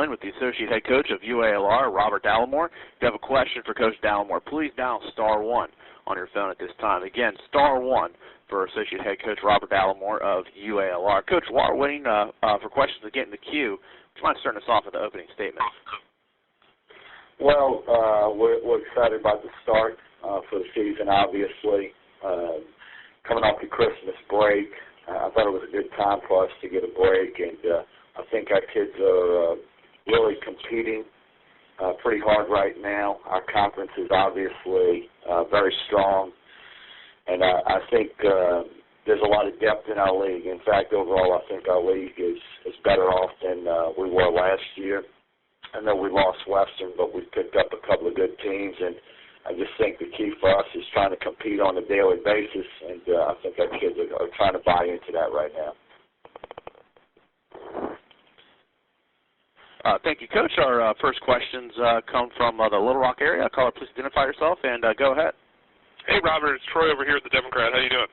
Call-In with the Associate Head Coach of UALR, Robert Dallimore. If you have a question for Coach Dallimore, please dial *1 on your phone at this time. Again, *1 for Associate Head Coach Robert Dallimore of UALR. Coach, while we're waiting for questions to get in the queue, would you mind starting us off with the opening statement? Well, we're excited about the start for the season, obviously. Coming off the Christmas break, I thought it was a good time for us to get a break, and I think our kids are really competing pretty hard right now. Our conference is obviously very strong, and I think there's a lot of depth in our league. In fact, overall, I think our league is better off than we were last year. I know we lost Western, but we picked up a couple of good teams, and I just think the key for us is trying to compete on a daily basis, and I think our kids are trying to buy into that right now. Thank you, Coach. Our first questions come from the Little Rock area. Caller, please identify yourself and go ahead. Hey, Robert. It's Troy over here at the Democrat. How you doing?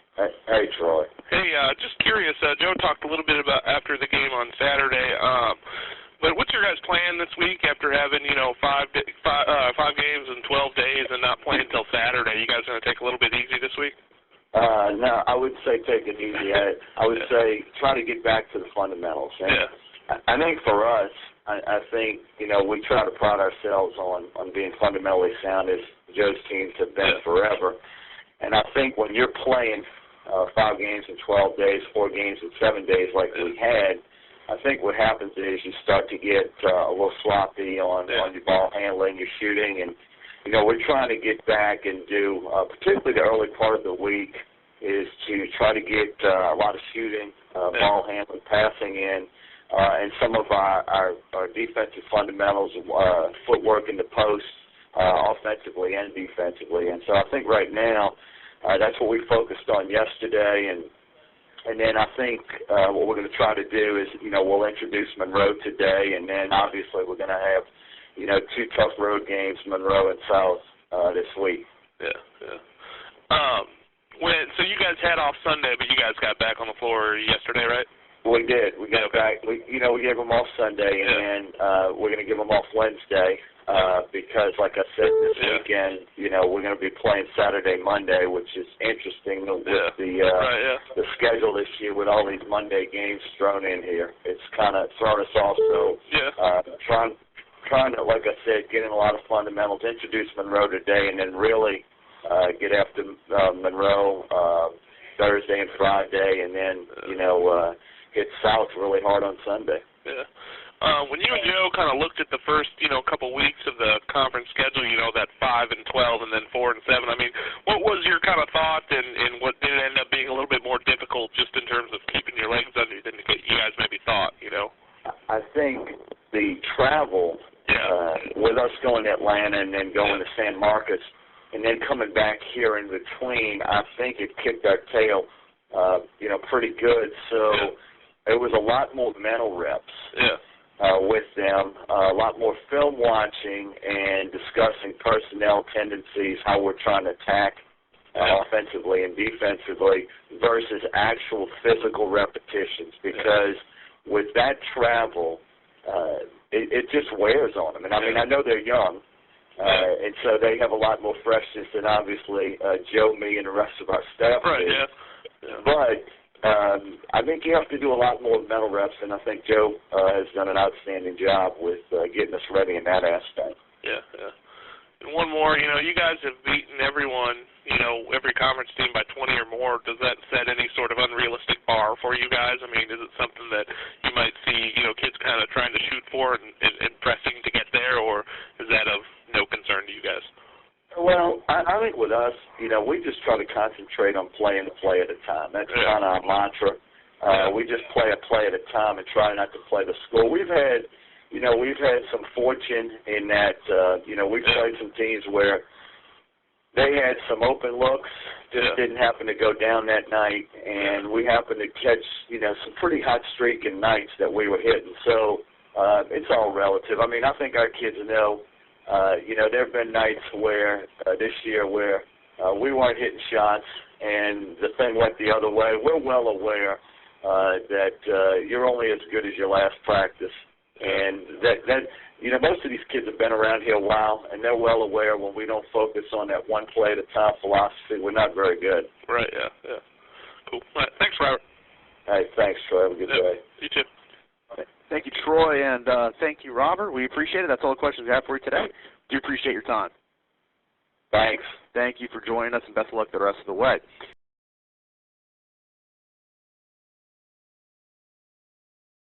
Hey, Troy. Hey, just curious. Joe talked a little bit about after the game on Saturday. But what's your guys' plan this week after having, five games in 12 days and not playing until Saturday? You guys going to take a little bit easy this week? No, I would say take it easy. I would say try to get back to the fundamentals. And yeah. I think for us, I think, we try to pride ourselves on being fundamentally sound, as Joe's teams have been forever. And I think when you're playing 5 games in 12 days, 4 games in 7 days like we had, I think what happens is you start to get a little sloppy on your ball handling, your shooting, and, we're trying to get back and do, particularly the early part of the week, is to try to get a lot of shooting, ball handling, passing in, and some of our defensive fundamentals, footwork in the post, offensively and defensively. And so I think right now that's what we focused on yesterday, and then I think what we're going to try to do is, we'll introduce Monroe today, and then obviously we're going to have, 2 tough road games, Monroe and South, this week. Yeah. So you guys had off Sunday, but you guys got back on the floor yesterday, right? We did. We got back. We gave them off Sunday, and then we're going to give them off Wednesday because, like I said, this weekend, we're going to be playing Saturday, Monday, which is interesting with the schedule this year with all these Monday games thrown in here. It's kind of thrown us off. So trying to, like I said, get in a lot of fundamentals, introduce Monroe today, and then really get after Monroe Thursday and Friday, and then, hit South really hard on Sunday. Yeah. When you and Joe kind of looked at the first, couple weeks of the conference schedule, that 5 and 12 and then 4 and 7, I mean, what was your kind of thought, and what did it end up being a little bit more difficult just in terms of keeping your legs under you than you guys maybe thought, I think the travel with us going to Atlanta and then going to San Marcos and then coming back here in between, I think it kicked our tail, pretty good. So it was a lot more mental reps with them, a lot more film watching and discussing personnel tendencies, how we're trying to attack offensively and defensively versus actual physical repetitions, because with that travel, it just wears on them. And, I mean, I know they're young, and so they have a lot more freshness than obviously Joe, me, and the rest of our staff do. But I think you have to do a lot more mental reps, and I think Joe has done an outstanding job with getting us ready in that aspect. Yeah. And one more, you guys have beaten everyone, every conference team by 20 or more. Does that set any sort of unrealistic bar for you guys? I mean, is it something that you might see, kids kind of trying to shoot for and pressing to get there, or is that of no concern to you guys? Well, I think with us, we just try to concentrate on playing a play at a time. That's kind of our mantra. We just play a play at a time and try not to play the score. We've had some fortune in that, we've played some teams where they had some open looks, just didn't happen to go down that night, and we happened to catch, some pretty hot streaking nights that we were hitting. So it's all relative. I mean, I think our kids know, there have been nights where, this year, where we weren't hitting shots and the thing went the other way. We're well aware that you're only as good as your last practice. And that you know, most of these kids have been around here a while, and they're well aware when we don't focus on that one play at a time philosophy, we're not very good. Right, yeah. Cool. All right, thanks, Robert. All right, thanks, Troy. Have a good day. You too. Thank you, Troy, and thank you, Robert. We appreciate it. That's all the questions we have for you today. Do appreciate your time. Thanks. Thank you for joining us, and best of luck the rest of the way.